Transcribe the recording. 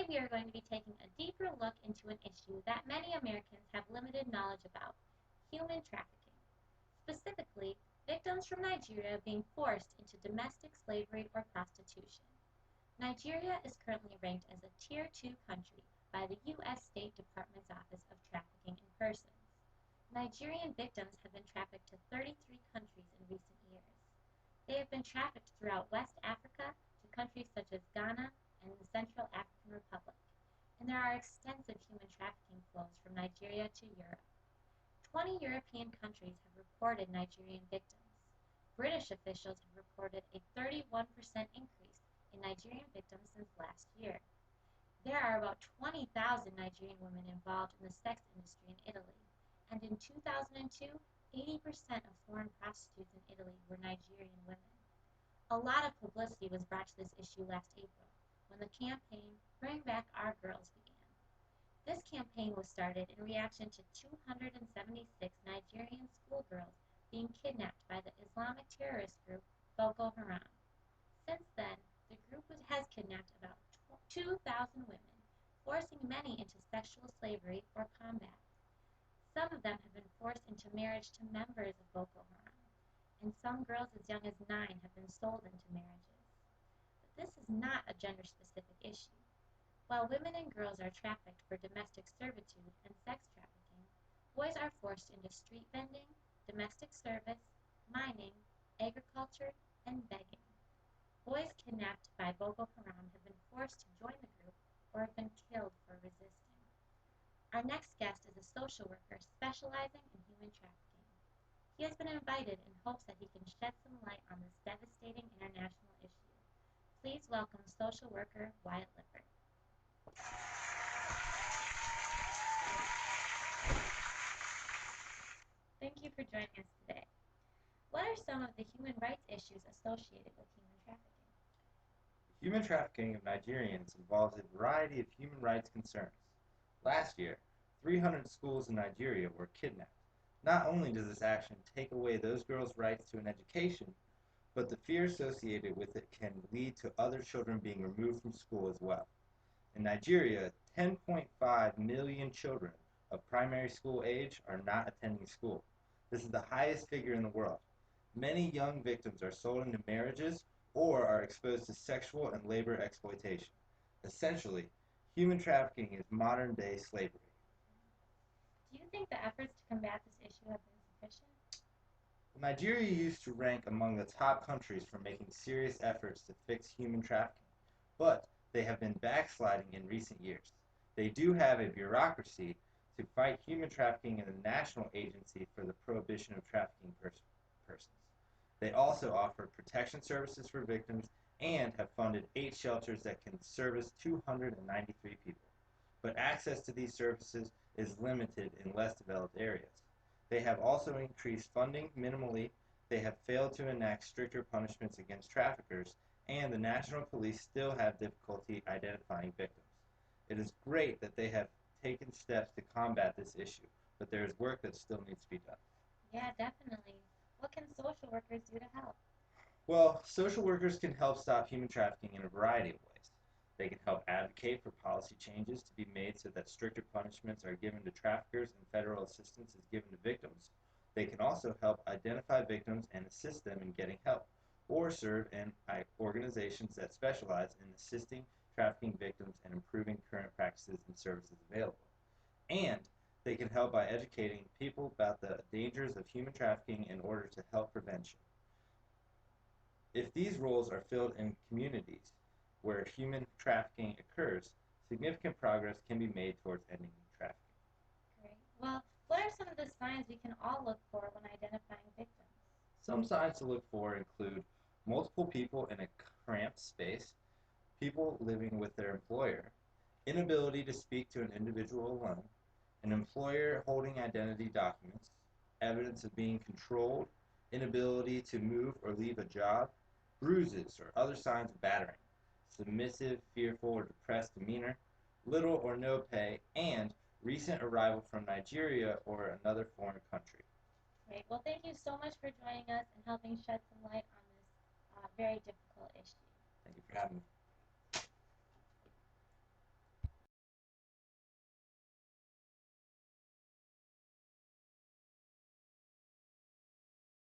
Today we are going to be taking a deeper look into an issue that many Americans have limited knowledge about: human trafficking. Specifically, victims from Nigeria being forced into domestic slavery or prostitution. Nigeria is currently ranked as a Tier 2 country by the U.S. State Department's Office of Trafficking in Persons. Nigerian victims have been trafficked to 33 countries in recent years. They have been trafficked throughout West Africa to countries such as Ghana and the Central African Republic, and there are extensive human trafficking flows from Nigeria to Europe. 20 European countries have reported Nigerian victims. British officials have reported a 31% increase in Nigerian victims since last year. There are about 20,000 Nigerian women involved in the sex industry in Italy, and in 2002, 80% of foreign prostitutes in Italy were Nigerian women. A lot of publicity was brought to this issue last April, when the campaign Bring Back Our Girls began. This campaign was started in reaction to 276 Nigerian schoolgirls being kidnapped by the Islamic terrorist group Boko Haram. Since then, the group has kidnapped about 2,000 women, forcing many into sexual slavery or combat. Some of them have been forced into marriage to members of Boko Haram, and some girls as young as 9 have been sold into marriages. But this is not a gender-specific issue. While women and girls are trafficked for domestic servitude and sex trafficking, boys are forced into street vending, domestic service, mining, agriculture, and begging. Boys kidnapped by Boko Haram have been forced to join the group or have been killed for resisting. Our next guest is a social worker specializing in human trafficking. He has been invited in hopes that he can shed some light on this devastating international issue. Please welcome social worker Wyatt Lippert. Thank you for joining us today. What are some of the human rights issues associated with human trafficking? Human trafficking of Nigerians involves a variety of human rights concerns. Last year, 300 schools in Nigeria were kidnapped. Not only does this action take away those girls' rights to an education, but the fear associated with it can lead to other children being removed from school as well. In Nigeria, 10.5 million children of primary school age are not attending school. This is the highest figure in the world. Many young victims are sold into marriages or are exposed to sexual and labor exploitation. Essentially, human trafficking is modern-day slavery. Do you think the efforts to combat this issue have been sufficient? Nigeria used to rank among the top countries for making serious efforts to fix human trafficking, but they have been backsliding in recent years. They do have a bureaucracy to fight human trafficking in the National Agency for the Prohibition of Trafficking Persons. They also offer protection services for victims and have funded 8 shelters that can service 293 people. But access to these services is limited in less developed areas. They have also increased funding minimally, they have failed to enact stricter punishments against traffickers, and the national police still have difficulty identifying victims. It is great that they have taken steps to combat this issue, but there is work that still needs to be done. Yeah, definitely. What can social workers do to help? Well, social workers can help stop human trafficking in a variety of ways. They can help advocate for policy changes to be made so that stricter punishments are given to traffickers and federal assistance is given to victims. They can also help identify victims and assist them in getting help, or serve in organizations that specialize in assisting trafficking victims and improving current practices and services available. And they can help by educating people about the dangers of human trafficking in order to help prevention. If these roles are filled in communities where human trafficking occurs, significant progress can be made towards ending trafficking. Great. Well, what are some of the signs we can all look for when identifying victims? Some signs to look for include multiple people in a cramped space, people living with their employer, inability to speak to an individual alone, an employer holding identity documents, evidence of being controlled, inability to move or leave a job, bruises or other signs of battering, submissive, fearful, or depressed demeanor, little or no pay, and recent arrival from Nigeria or another foreign country. Great. Well, thank you so much for joining us and helping shed some light on this very difficult issue. Thank you for having me.